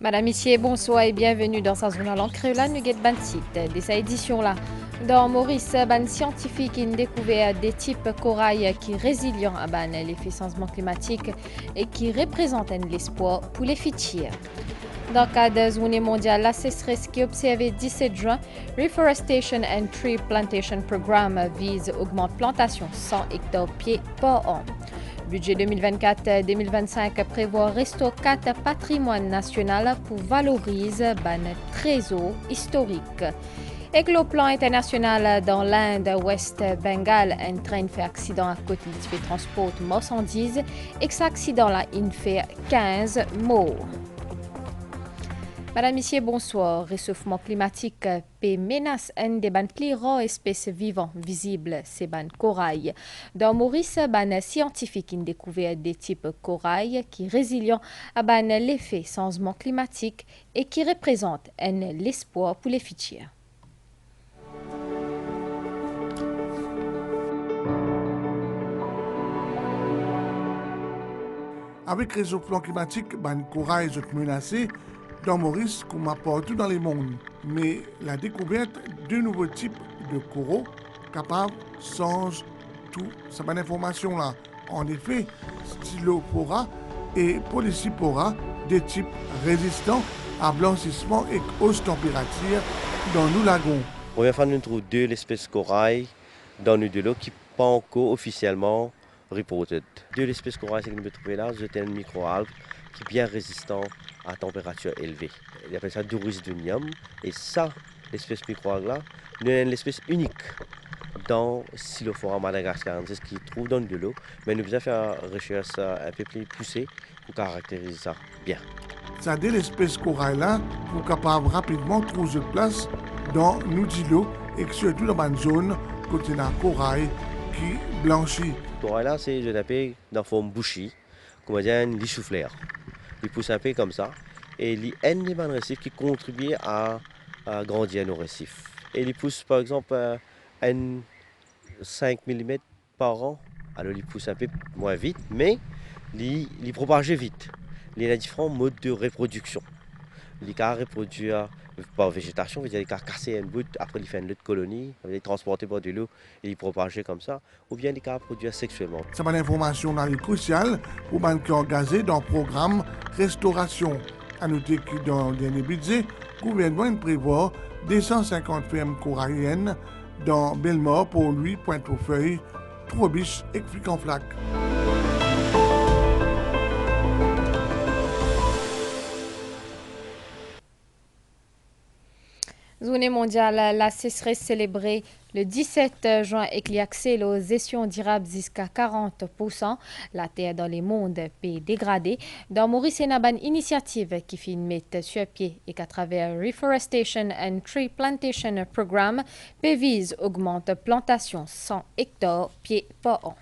Madame, Messieurs, bonsoir et bienvenue dans sa zone à l'encre Nuguet Bansit. De sa édition là, dans Maurice, ban scientifique a découvert des types corail qui résilients à l'effet changement climatique et qui représentent l'espoir pour les futurs. Dans le cadre de la journée mondiale, la sécheresse qui est observée 17 juin, Reforestation and Tree Plantation Programme vise à augmenter la plantation 100 hectares pieds par an. Budget 2024-2025 prévoit restaurer 4 patrimoines national pour valoriser le trésor historique. Et que le plan international dans l'Inde, West Bengal, un train fait accident à côté de fait transport de marchandises et que cet accident-là, il fait 15 morts. Madame, Messieurs, bonsoir. Réchauffement climatique peut menace une des plus rares espèces vivantes visibles, c'est le corail. Dans Maurice, les scientifiques ont découvert des types corail qui résilients à l'effet changement climatique et qui représentent l'espoir pour les futurs. Avec le réchauffement climatique, le corail est menacé dans Maurice comme partout dans le monde. Mais la découverte de nouveaux types de coraux capables change tout cette information là. En effet, Stylopora et Polycypora, des types résistants à blanchissement et haute température dans nos lagons. Première fois, nous trouvons deux espèces corail dans nos l'eau qui ne sont pas encore officiellement reported. Deux espèces corail que nous avons trouvées là, c'est un microalgue qui est bien résistant à température élevée. Ils appellent ça Dorisdunium. Et ça, l'espèce microalgue là, c'est une espèce unique dans Stylopora madagascarensis qui trouve dans de l'eau. Mais nous avons fait une recherche un peu plus poussée pour caractériser ça bien. Ça dit l'espèce corail là pour capable rapidement trouver place dans nos îlots et surtout dans une zone côté d'un corail qui blanchit. Le corail là, c'est je l'appelle dans forme bouchie, comme on dit un chou-fleur. Il pousse un peu comme ça et il y a un des récifs qui contribue à grandir nos récifs. Et il pousse par exemple 5 mm par an. Alors il pousse un peu moins vite, mais il propage vite. Il y a différents modes de reproduction. Il peut reproduire par végétation, il peut casser un bout, après il fait une autre colonie, il est transporté par de l'eau et il propage comme ça, ou bien il peut reproduire sexuellement. C'est une information cruciale pour les qui sont engagés dans le programme Restauration. À noter que dans le dernier budget, le gouvernement prévoit 250 fermes coralliennes dans Bellemort, Port-Louis, Pointe-aux-Feuilles, Trois-Biches et Flic-en-Flac. Journée mondiale, la sécheresse célébrée le 17 juin et qui accède aux gestions durables jusqu'à 40%. La terre dans le monde peut dégrader. Dans Maurice, il y a une initiative qui fait mettre sur pied et qu'à travers Reforestation and Tree Plantation Programme, vise augmente plantation 100 hectares pieds par an.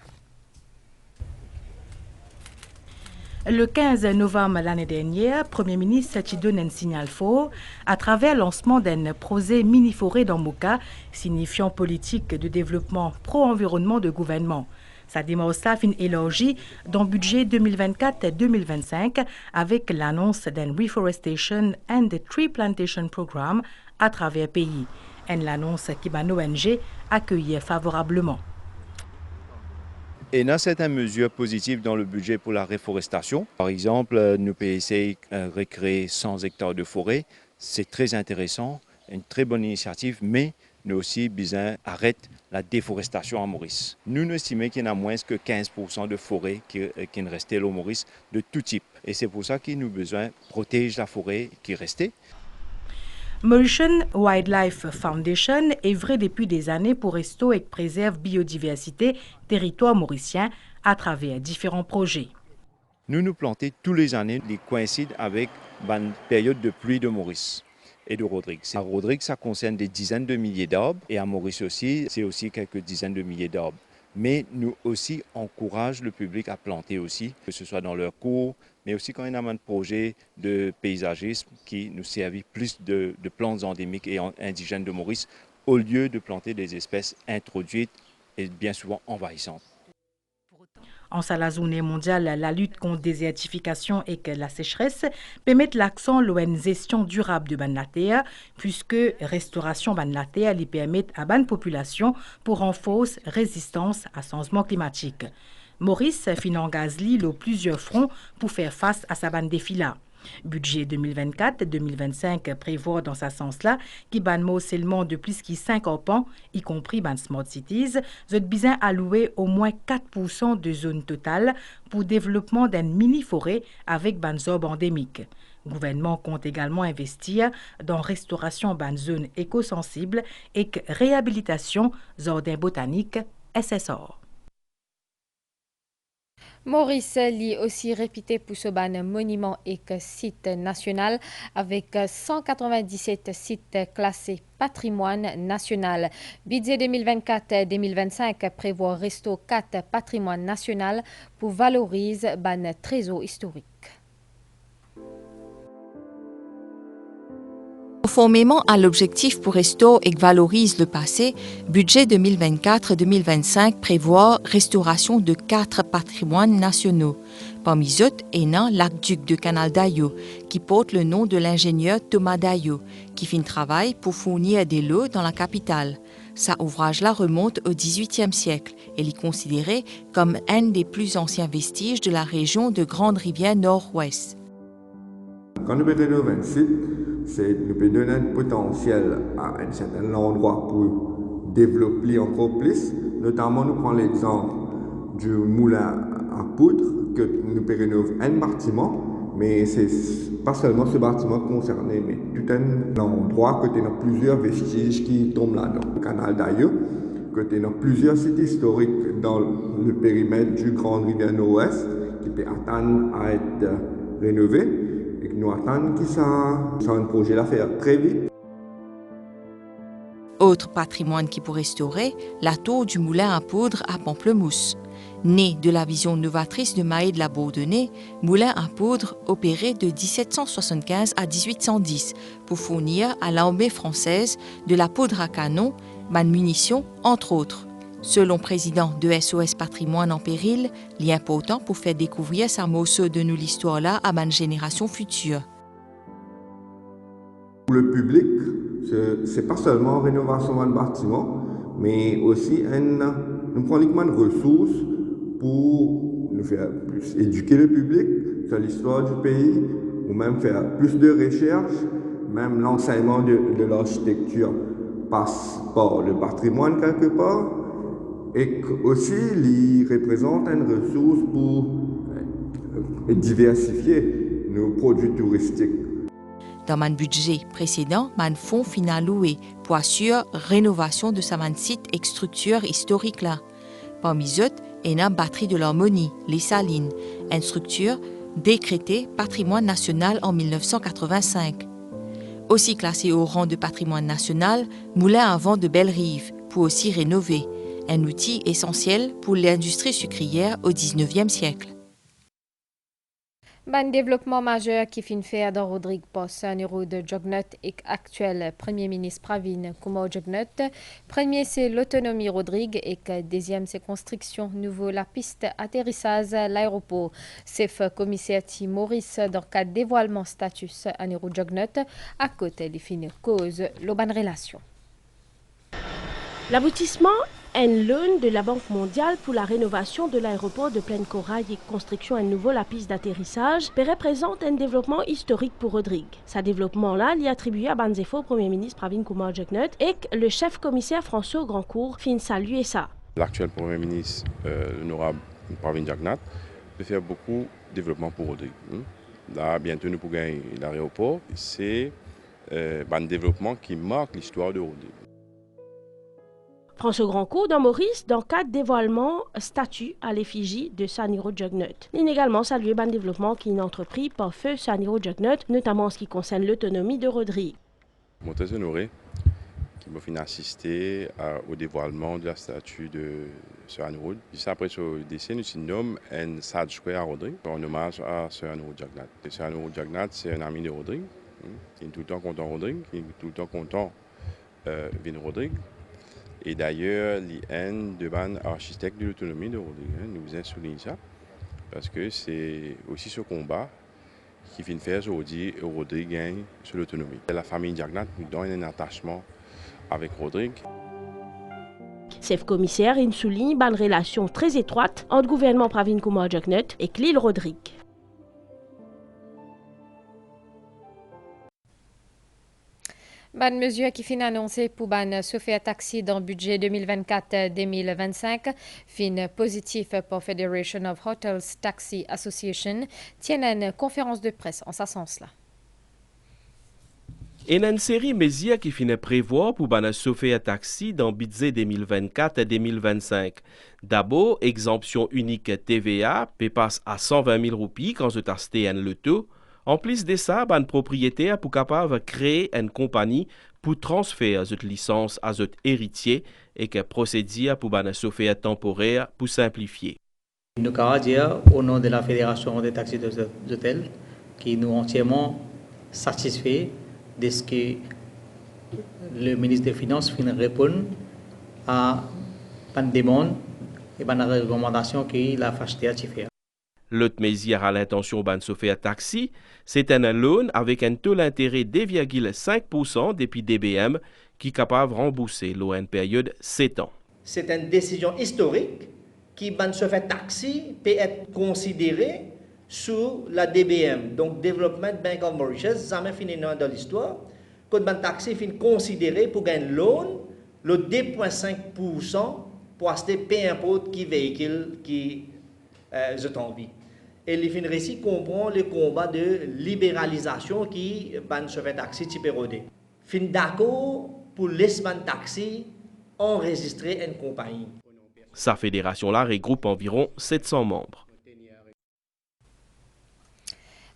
Le 15 novembre l'année dernière, le Premier ministre a donné un signal fort à travers le lancement d'un projet mini-forêt dans Moka, signifiant politique de développement pro-environnement de gouvernement. Ça démarre ça fin élargi dans le budget 2024-2025 avec l'annonce d'un Reforestation and Tree Plantation Programme à travers le pays. L'annonce qui m'a ONG accueillie favorablement. Et il y a certaines mesures positives dans le budget pour la réforestation. Par exemple, nous pouvons essayer de recréer 100 hectares de forêt. C'est très intéressant, une très bonne initiative, mais nous aussi besoin d'arrêter la déforestation à Maurice. Nous estimons qu'il y en a moins que 15% de forêt qui ne restait au Maurice de tout type. Et c'est pour ça qu'il nous besoin de protéger la forêt qui restait. Mauritian Wildlife Foundation est vrai depuis des années pour restaurer et préserver biodiversité territoire mauricien à travers différents projets. Nous plantons tous les années, qui coïncident avec la période de pluie de Maurice et de Rodrigue. À Rodrigue, ça concerne des dizaines de milliers d'arbres et à Maurice aussi, c'est aussi quelques dizaines de milliers d'arbres. Mais nous aussi encourageons le public à planter aussi, que ce soit dans leurs cours, mais aussi quand il y a un projet de paysagisme qui nous servent plus de plantes endémiques et indigènes de Maurice, au lieu de planter des espèces introduites et bien souvent envahissantes. En la journée mondiale, la lutte contre la désertification et la sécheresse permet l'accent sur une gestion durable de la terre, puisque restauration de la terre lui permet à la population pour renforcer la résistance à changement climatique. Maurice engage sur plusieurs fronts pour faire face à sa défi-là. Budget 2024-2025 prévoit dans ce sens-là qui ban seulement de plus de 50 ans, y compris ban Smart Cities, ont besoin allouer au moins 4% de zone totale pour développement d'une mini-forêt avec ban zones endémiques. Le gouvernement compte également investir dans restauration ban zones éco-sensibles et réhabilitation jardins botaniques SSR. Maurice lit aussi répété pour ce monument et site national avec 197 sites classés patrimoine national. Budget 2024-2025 prévoit resto 4 patrimoine national pour valoriser ban trésor historique. Conformément à l'objectif pour restaurer et valoriser le passé, budget 2024-2025 prévoit restauration de 4 patrimoines nationaux. Parmi eux, est l'aqueduc de Canal d'Ayo, qui porte le nom de l'ingénieur Thomas Dayo, qui fait un travail pour fournir de l'eau dans la capitale. Cet ouvrage-là remonte au XVIIIe siècle et est considéré comme un des plus anciens vestiges de la région de Grande Rivière Nord-Ouest. Quand nous rénovons un site, nous pouvons donner un potentiel à un certain endroit pour développer encore plus. Notamment, nous prenons l'exemple du moulin à poudre, que nous pouvons rénover un bâtiment, mais ce n'est pas seulement ce bâtiment concerné, mais tout un endroit que nous avons plusieurs vestiges qui tombent là-dedans. Le canal d'Ayo, que nous avons plusieurs sites historiques dans le périmètre du Grande Rivière Nord-Ouest qui peuvent attendre à être rénovés. Et que nous attendons que ça un projet à faire très vite. Autre patrimoine qui pour restaurer, la tour du moulin à poudre à Pamplemousse. Né de la vision novatrice de Maë de la Bourdonnais, moulin à poudre opéré de 1775 à 1810 pour fournir à l'armée française de la poudre à canon, munitions, entre autres. Selon le président de SOS Patrimoine en péril, il est important pour faire découvrir sa morceau de nous l'histoire-là à une génération future. Pour le public, ce n'est pas seulement la rénovation d'un bâtiment, mais aussi nous prenons une ressource pour nous faire plus éduquer le public sur l'histoire du pays, ou même faire plus de recherches, même l'enseignement de l'architecture passe par le patrimoine quelque part. Et aussi, il représente une ressource pour diversifier nos produits touristiques. Dans mon budget précédent, mon fonds final loué pour assurer la rénovation de sa site et structure historique là. Parmi eux, il y a une batterie de l'harmonie, les Salines, une structure décrétée patrimoine national en 1985. Aussi classé au rang de patrimoine national, moulin à vent de Belle-Rive, pour aussi rénover. Un outil essentiel pour l'industrie sucrière au XIXe siècle. Un développement majeur qui finit faire dans Rodrigue Posse, un héros de Jognot et actuel Premier ministre Pravin Kumar Jognot. Premier, c'est l'autonomie Rodrigue et deuxième, c'est construction nouveau la piste atterrissage l'aéroport. C'est commissaire Maurice dans le cadre dévoilement statut un héros Jognot à côté des fines causes, la bonne relation. L'aboutissement un loan de la Banque mondiale pour la rénovation de l'aéroport de Plaine Corail et construction à nouveau la piste d'atterrissage représente un développement historique pour Rodrigue. Ce développement-là est attribué à Banzefo, Premier ministre Pravin Kumar Jognot, et le chef commissaire François Grandcourt fin saluer ça. L'actuel Premier ministre, l'honorable Pravin Jognot, peut faire beaucoup de développement pour Rodrigue. Là, bientôt, nous pourrons gagner l'aéroport. C'est un développement qui marque l'histoire de Rodrigue. François Grandcourt dans Maurice, dans le cadre dévoilement statut à l'effigie de Saniro Jognot. Il a également salué le développement qui est entrepris par feu Saniro Jognot, notamment en ce qui concerne l'autonomie de Rodrigue. Je suis très honoré qui m'a fait assister au dévoilement de la statue de Saniro. Juste après ce décès, nous nommons un Sad Square à Rodrigue en hommage à Saniro Jognot. Saniro Jognot, c'est un ami de Rodrigue, qui est tout le temps content de Rodrigue, qui est tout le temps content de Rodrigue. Et d'ailleurs, l'IN demande architecte de l'autonomie de Rodrigue, nous a souligné ça, parce que c'est aussi ce combat qui vient faire aujourd'hui Rodrigue gagne sur l'autonomie. La famille Diagnat nous donne un attachement avec Rodrigue. Chef commissaire, il souligne une relation très étroite entre le gouvernement Pravin Kumar Jagnat et Lille Rodrigue. Bonne mesure qui fin annoncée pour ban Sofia Taxi dans le budget 2024-2025. Fin positif pour Federation of Hotels Taxi Association tient une conférence de presse en ce sens-là. Et une série de mesures qui finit prévoir pour ban Sofia Taxi dans le budget 2024-2025. D'abord, exemption unique TVA, passe à 120 000 roupies quand vous achetez un loto. En plus de ça, un propriétaire pour capable créer une compagnie pour transférer cette licence à cet héritier et que procédure pour une software temporaire pour simplifier. Nous avons dit au nom de la Fédération des taxis d'hôtel qui nous entièrement satisfaits de ce que le ministre des Finances répond à une demande et à une recommandation qu'il a fait à faire. L'autre mesure à l'intention de Sofia Taxi, c'est un loan avec un taux d'intérêt de 2,5% depuis DBM qui est capable de rembourser l'eau en période 7 ans. C'est une décision historique qui Sofia Taxi peut être considérée sous la DBM, donc Development Bank of Mauritius, jamais fini dans l'histoire. Quand Ban Taxi fin considéré pour gagner loan, le 2,5% pour acheter peu importe qui véhicule qui est en vie. Et les fin récit comprend le combat de libéralisation qui Ban Sofia Taxi type rodé. Fin d'accord pour les Ban Taxi enregistrer une compagnie. Sa fédération-là regroupe environ 700 membres.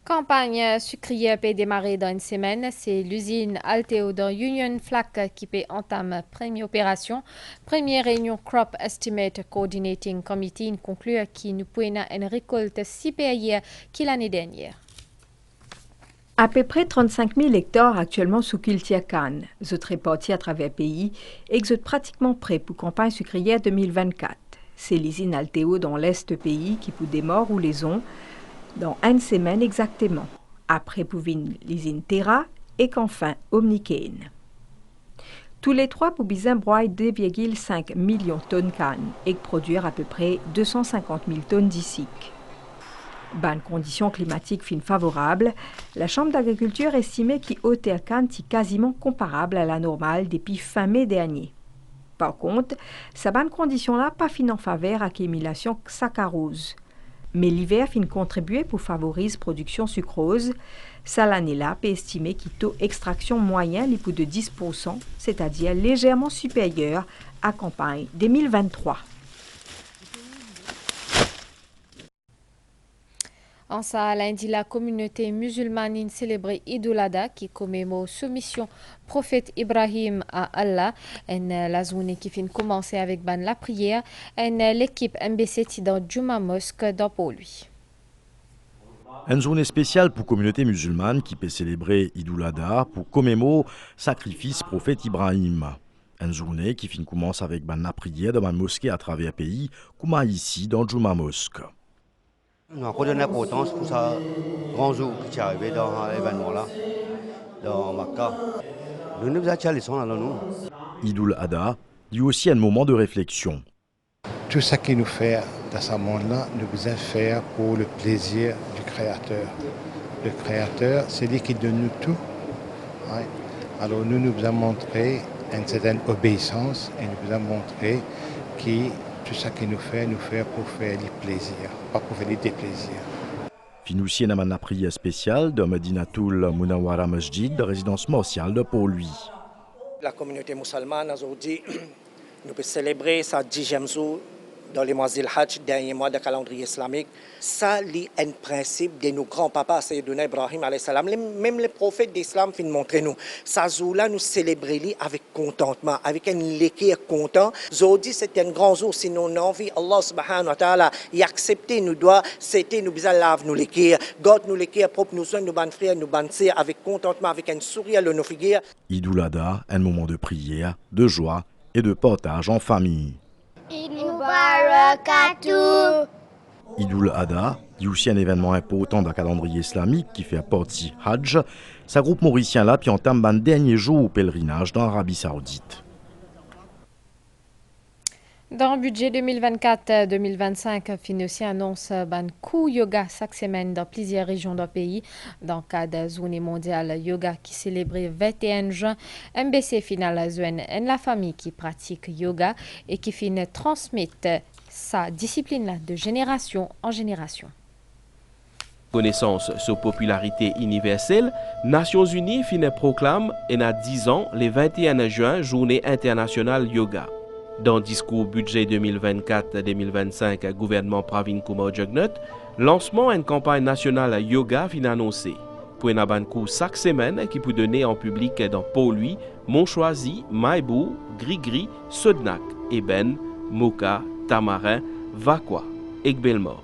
Campagne sucrière peut démarrer dans une semaine. C'est l'usine Alteo dans Union Flac qui peut entamer première opération. Première réunion Crop Estimate Coordinating Committee conclut qui nous pouvons une récolte supérieure que l'année dernière. À peu près 35 000 hectares actuellement sous culture canne, sont répartis à travers le pays et sont pratiquement prêts pour campagne sucrière 2024. C'est l'usine Alteo dans l'est du pays qui peut démarrer ou les ont dans une semaine exactement, après Pouvine, l'usine Terra et qu'enfin Omnicane. Tous les trois Poubizin broient 2,5 millions de tonnes canne et produire à peu près 250 000 tonnes d'ici. Bonnes conditions climatiques fin favorables, la Chambre d'agriculture estimait qu'y hauteur canne est quasiment comparable à la normale depuis fin mai dernier. Par contre, ces bonnes conditions-là pas fin en faveur à l'émulation saccharose. Mais l'hiver fin contribuer pour favoriser la production sucrose. Ça l'année-là peut estimer qu'il taux extraction moyen les de 10%, c'est-à-dire légèrement supérieur à campagne 2023. En ça, lundi, la communauté musulmane célébrait Eid al-Adha qui commémore soumission prophète Ibrahim à Allah. La zone qui finit commencer avec la prière. L'équipe MBC dans Juma Mosque dans pour lui. Une journée spéciale pour la communauté musulmane qui peut célébrer Eid al-Adha pour commémorer le sacrifice prophète Ibrahim. Une journée qui finit commence avec la prière dans la mosquée à travers le pays, comme ici dans Juma Mosque. Nous avons donné l'importance pour ce grand jour qui est arrivé dans l'événement-là, dans Makkah. Nous nous avons leçon là, nous. Eid al-Adha dit aussi un moment de réflexion. Tout ce qui nous fait dans ce monde-là, nous devons faire pour le plaisir du Créateur. Le Créateur, c'est lui qui donne nous tout. Ouais. Alors nous nous avons montré une certaine obéissance et nous avons montré que tout ce qui nous fait pour faire les plaisirs, pas pour faire les déplaisirs. Finoussi n'a pas prière spéciale de Medinatul Munawwara Masjid, de résidence martiale de pour lui. La communauté musulmane aujourd'hui, nous peut célébrer sa 10e jour dans les mois d'Il-Hajj, dernier mois du calendrier islamique. Ça, c'est un principe de nos grands-papas, Sayyiduna Ibrahim alayhi salam. Même les prophètes d'islam viennent montrer nous. Ça jour-là, nous célébrons avec contentement, avec un l'équerre content. Aujourd'hui, c'est un grand jour. Si nous avons envie, Allah subhanahu wa ta'ala, y accepter, nous doit, c'était nous besoin laver nous l'équerre. God nous l'équerre propre, nous sommes nos bonnes frères, nos bonnes sœurs, avec contentement, avec un sourire à nos figures. Eid al-Adha, un moment de prière, de joie et de partage en famille. Eid Mubarak. Idoul Adha, dit aussi un événement important dans le calendrier islamique qui fait partie Hajj, sa groupe mauricien là puis entame un dernier jour au pèlerinage dans l'Arabie Saoudite. Dans le budget 2024-2025, FINOCI annonce un coup yoga chaque semaine dans plusieurs régions du pays. Dans le cadre de la journée mondiale yoga qui célébrait 21 juin, MBC finale zone la famille qui pratique yoga et qui finit transmettre sa discipline de génération en génération. Connaissance sur popularité universelle, Nations Unies finit proclame et a 10 ans le 21 juin journée internationale yoga. Dans le discours budget 2024-2025 gouvernement Pravin Kumar Jugnauth, lancement d'une campagne nationale yoga fin annoncé. Pour un coup chaque semaine qui peut donner en public dans Pau-Louis, Montchoisy, Maïbou, Gris-Gris, Sodnak, Eben, Moka, Tamarin, Vakwa et Belmore.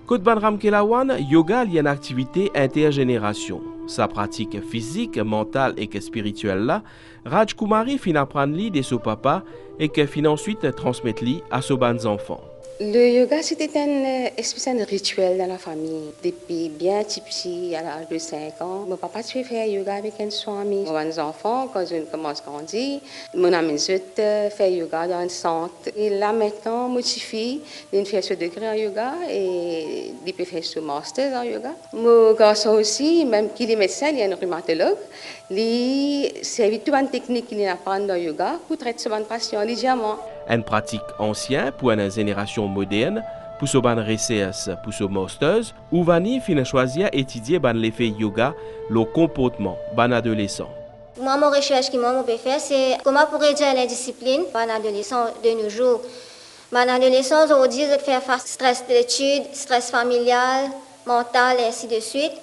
Côte Banram Kelawan, yoga est une activité intergénération. Sa pratique physique, mentale et spirituelle là, Raj Kumari fin apprendre de son papa et que fin ensuite transmettre à ses enfants. Le yoga, c'était un espèce de rituel dans la famille. Depuis bien petit, à l'âge de 5 ans, mon papa fait faire yoga avec un ami. Mes enfants, quand je commence à grandir, mon ami fait yoga dans un centre. Et là maintenant, mon petit fille, il fait ce degré en yoga et il peut faire ce master en yoga. Mon garçon aussi, même qu'il est médecin, il est un rhumatologue. Il servi toute une technique qu'il apprend dans le yoga pour traiter ce patient, les diamants. Une pratique ancienne pour une génération moderne, pour ce ban recherche, pour ce masters, ou Vani fin choisir étudier l'effet yoga, le comportement ban adolescent. Moi, mon recherche qui m'a fait, c'est comment pour réduire la discipline ban adolescent de nos jours. Ban adolescent aujourd'hui faire face au stress d'études, stress familial, mental et ainsi de suite.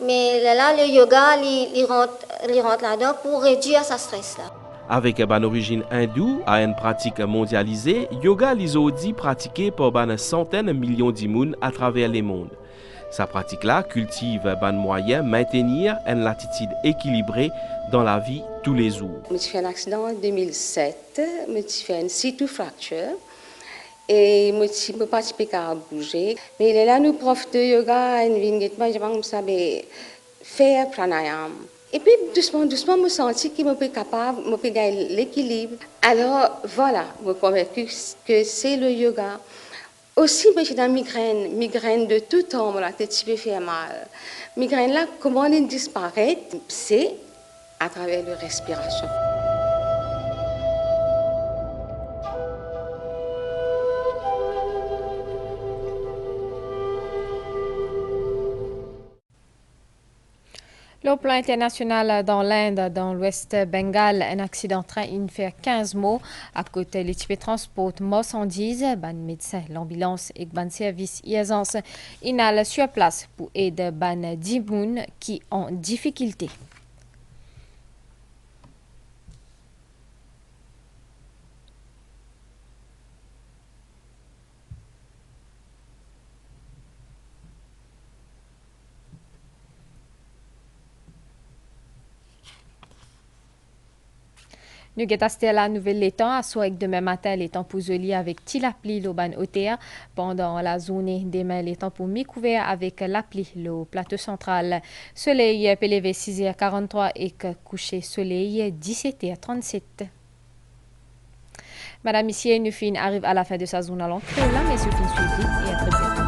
Mais là, le yoga, il rentre là-dedans pour réduire sa stress là. Avec une origine hindoue à une pratique mondialisée, yoga est pratiqué par une centaine de millions de personnes à travers le monde. Sa pratique-là cultive un moyen de maintenir une latitude équilibrée dans la vie tous les jours. J'ai fait un accident en 2007, j'ai fait une situ fracture et je n'ai pas pu bouger. Mais là, nous profs de yoga, je savais faire pranayama. Et puis, doucement, je me sentis que je suis capable de gagner l'équilibre. Alors, voilà, je suis convaincue que c'est le yoga. Aussi, j'ai dans migraine de tout temps, la tête peut faire mal. Migraine là, comment elle disparaît? C'est à travers la respiration. Le plan international dans l'Inde, dans l'Ouest Bengale, un accident de train, il fait 15 morts. À côté, l'équipe transport marchandises, ban médecin, l'ambulance et ban service aisance, il est sur place pour aider ban 10 personnes qui ont difficulté. Nous avons la nouvelle l'étang à soir demain matin l'étang pour Zoli avec Tilapli l'Oban Otea pendant la journée demain l'étang pour mi-couvert avec l'appli le plateau central. Soleil peut lever 6h43 et coucher soleil 17h37. Madame, ici, nous fin arrive à la fin de sa zone à l'entrée là, mais c'est fin suivi et à très bientôt.